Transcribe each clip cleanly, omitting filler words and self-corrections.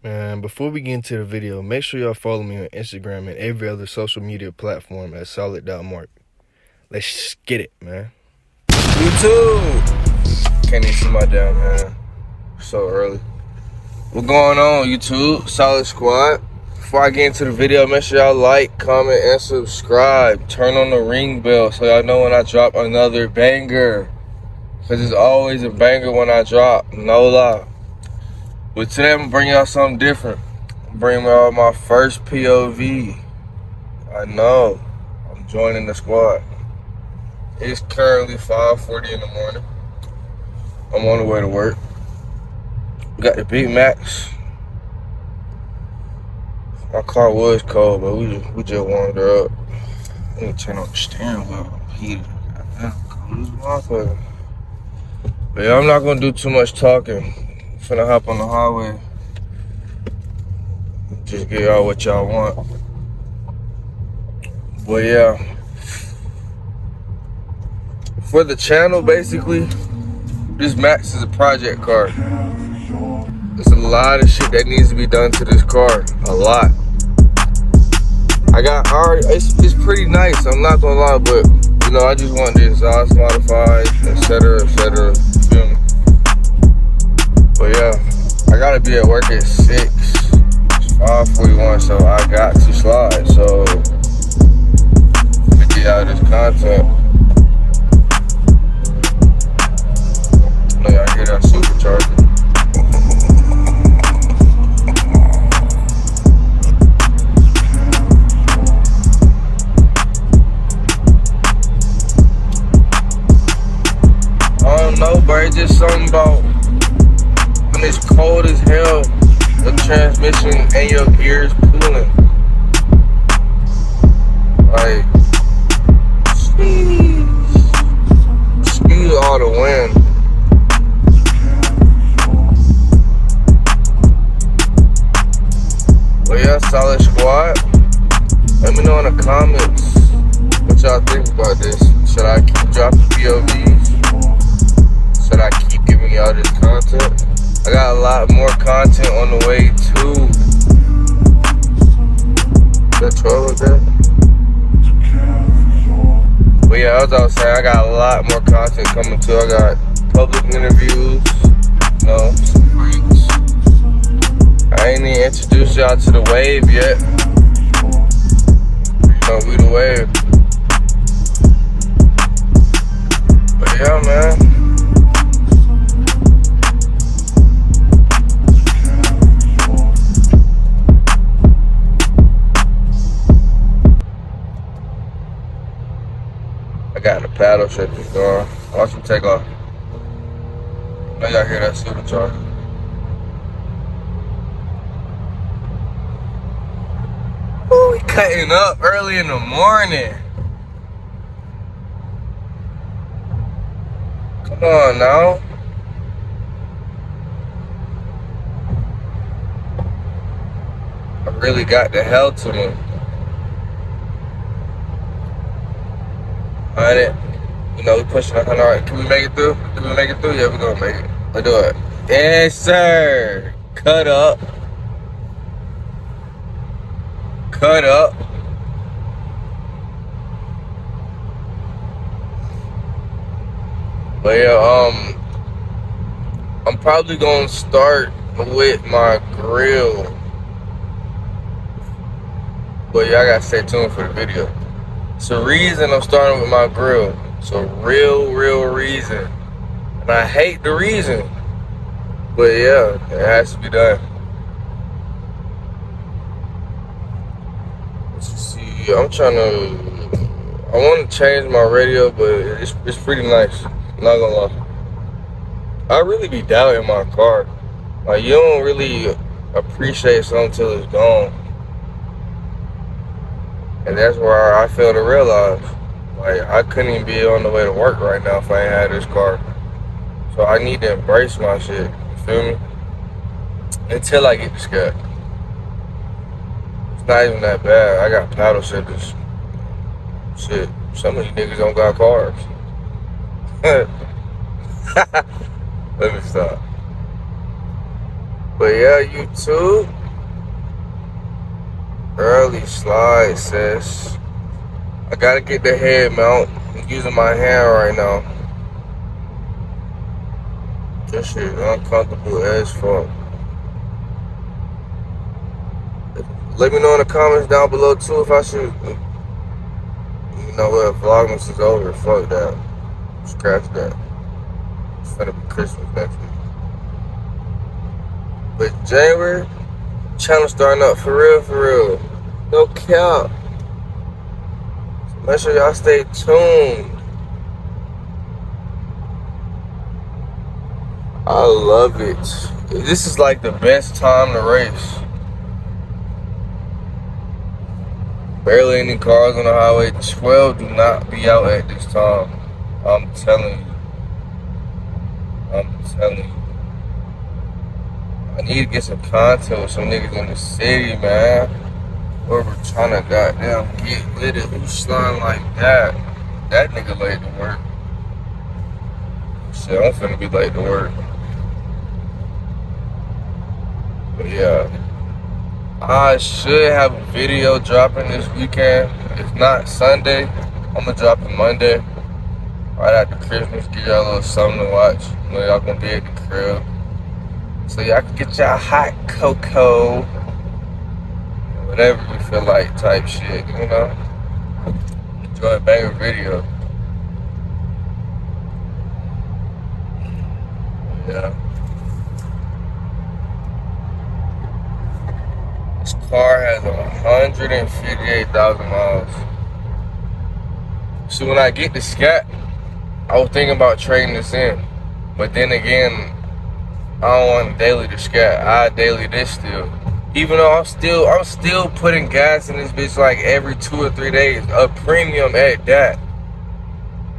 Man, before we get into the video, make sure y'all follow me on Instagram and every other social media platform at solid.mark. Let's get it, man. YouTube! Can't even see my damn hand. So early. What going on, YouTube? Solid Squad. Before I get into the video, make sure y'all like, comment, and subscribe. Turn on the ring bell so y'all know when I drop another banger. Because it's always a banger when I drop. No lie. But today I'm gonna bring y'all something different. I'm bringing y'all my first POV. I know. I'm joining the squad. It's currently 5:40 in the morning. I'm on the way to work. Got the Big Macs. My car was cold, but we just warmed her up. I need to turn on the steering wheel. Heated. Goddamn, cold as a motherfucker. But yeah, I'm not gonna do too much talking. Finna hop on the highway. Just get y'all what y'all want. But yeah. For the channel, basically, this Max is a project car. There's a lot of shit that needs to be done to this car. A lot. It's pretty nice, I'm not gonna lie, but you know, I just want the exhaust modified, etc., etc. Feel me? But yeah, I gotta be at work at 6. It's 5:41, so I got to slide. So to get out of this content. I know y'all hear that supercharger. I don't know, bro. It's just something about when it's cold as hell, the transmission and your gears pulling. Like, excuse all the wind. But yeah, Solid Squad. Let me know in the comments what y'all think about this. Should I keep dropping POVs? Should I keep giving y'all this content? I got a lot more content on the way too. Is that 12 of that? But yeah, as I was saying, I got a lot more content coming too. I got public interviews, you know, some breaks. I ain't even introduced y'all to the wave yet. You know, we the wave. But yeah, man. I got the paddle shift going. Watch him take off. I know y'all hear that supercharger. Ooh, we cutting up early in the morning. Come on now. I really got the hell to me. Alright, you know, we pushing 100. Alright, can we make it through? Can we make it through? Yeah, we're gonna make it. Let's do it. Yes, sir. Cut up. Cut up. But yeah, I'm probably gonna start with my grill. But yeah, I gotta stay tuned for the video. It's a reason I'm starting with my grill. It's a real reason. And I hate the reason. But yeah, it has to be done. Let's see, I want to change my radio, but it's pretty nice. I'm not gonna lie. I really be doubting my car. Like, you don't really appreciate something till it's gone. And that's where I fail to realize, like, I couldn't even be on the way to work right now if I ain't had this car. So I need to embrace my shit, you feel me? Until I get the scat. It's not even that bad. I got paddle shifters. Shit, some of you niggas don't got cars. Let me stop. But yeah, YouTube. Early slide, sis. I gotta get the head mount. I'm using my hand right now. This shit is uncomfortable as fuck. Let me know in the comments down below too if I should, you know what, Vlogmas is over. Fuck that. Scratch that. It's finna be Christmas next week. But January, channel starting up for real, for real. No cap. So make sure y'all stay tuned. I love it. This is like the best time to race. Barely any cars on the highway. 12 do not be out at this time. I'm telling you. I'm telling you. I need to get some content with some niggas in the city, man. Where we're trying to goddamn get with it. Who's sliding like that? That nigga late to work. Shit, I'm finna be late to work. But yeah. I should have a video dropping this weekend. If not Sunday, I'm gonna drop it Monday. Right after Christmas, give y'all a little something to watch. You know, y'all gonna be at the crib. So y'all can get y'all hot cocoa. Whatever you feel like type shit, you know? Enjoy a banger video. Yeah. This car has 158,000 miles. So when I get the Scat, I was thinking about trading this in. But then again, I don't want daily the Scat. I daily this still. Even though I'm still putting gas in this bitch like every 2 or 3 days. A premium at that.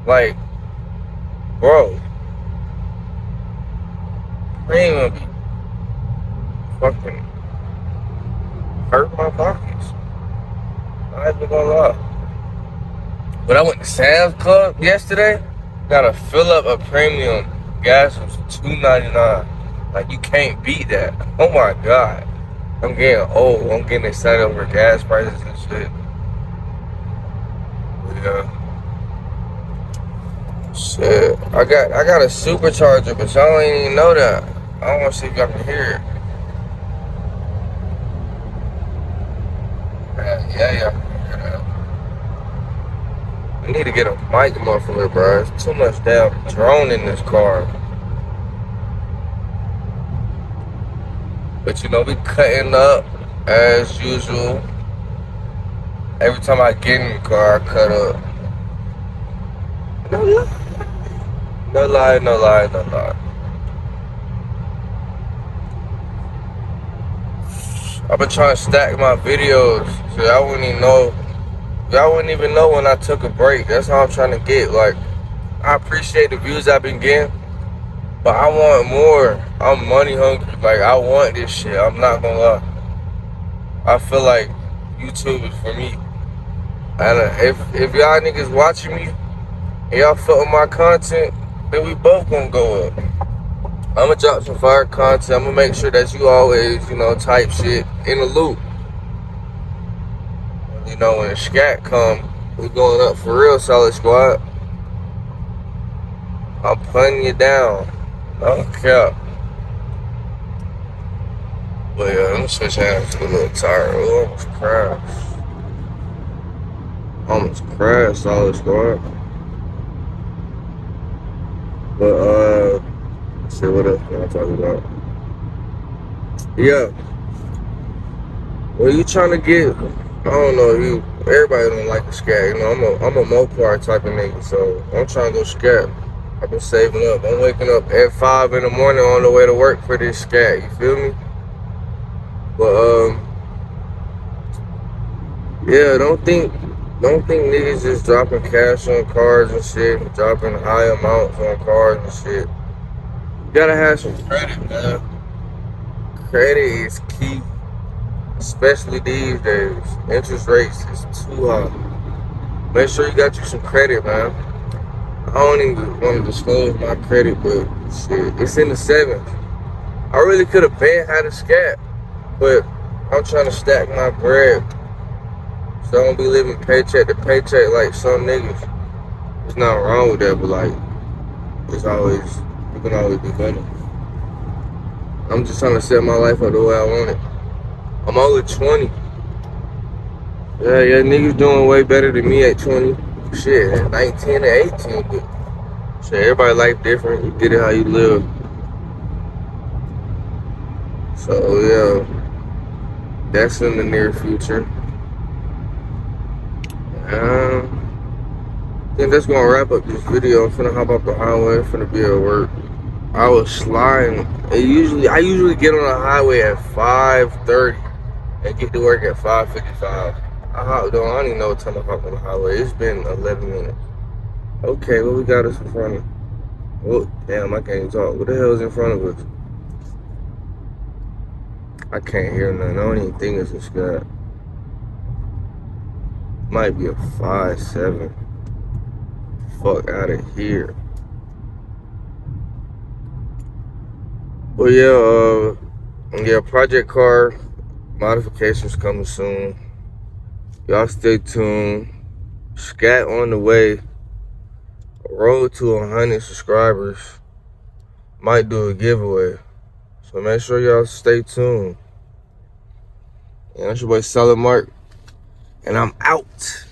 Like, bro. Premium be fucking hurt my pockets. I ain't gonna lie. But I went to Sam's Club yesterday. Gotta fill up a premium. Gas was $2.99. Like, you can't beat that. Oh my god. I'm getting old. I'm getting excited over gas prices and shit. Yeah. Shit. I got a supercharger, but y'all ain't even know that. I don't want to see if y'all can hear it. Yeah. I need to get a mic muffler, bro. It's too much damn drone in this car. But you know, we cutting up as usual. Every time I get in the car, I cut up. No lie. I've been trying to stack my videos so y'all wouldn't even know when I took a break. That's how I'm trying to get. Like, I appreciate the views I've been getting, but I want more. I'm money hungry. Like, I want this shit. I'm not gonna lie. I feel like YouTube is for me. And if y'all niggas watching me and y'all fuck with my content, then we both gonna go up. I'ma drop some fire content. I'ma make sure that you always, you know, type shit in the loop. You know, when the Scat come, we going up for real, Solid Squad. I'm putting you down. No cap. But yeah, let me switch hands to a little tired. Oh, almost crashed, Solid Squad. But let's see what else can I talk about. Yeah. Well, you trying to get, I don't know, everybody don't like the Scat. You know, I'm a Mopar type of nigga, so I'm trying to go Scat. I've been saving up. I'm waking up at 5 in the morning on the way to work for this Scat. You feel me? But yeah, don't think niggas just dropping cash on cars and shit, dropping high amounts on cars and shit. You gotta have some credit, man. Credit is key, especially these days. Interest rates is too high. Make sure you got you some credit, man. I don't even want to disclose my credit, but shit, it's in the 7s. I really could have been had a scat, but I'm trying to stack my bread. So I don't be living paycheck to paycheck like some niggas. There's nothing wrong with that, but like, you can always be better. I'm just trying to set my life up the way I want it. I'm only 20. Yeah, niggas doing way better than me at 20. Shit, at 19 to 18, but shit, everybody life different. You get it how you live. So yeah, that's in the near future. I think that's gonna wrap up this video. I'm finna hop off the highway. I'm finna be at work. I was sliding. I usually get on the highway at 5:30 and get to work at 5:55. I don't even know what time I hop on the highway. It's been 11 minutes. Okay, what we got us in front of? Oh, damn, I can't even talk. What the hell is in front of us? I can't hear nothing. I don't even think it's a sky. Might be a 5-7. Fuck out of here. Well, yeah, project car modifications coming soon. Y'all stay tuned. Scat on the way. Road to 100 subscribers. Might do a giveaway. So make sure y'all stay tuned. And that's your boy Solid Mark. And I'm out.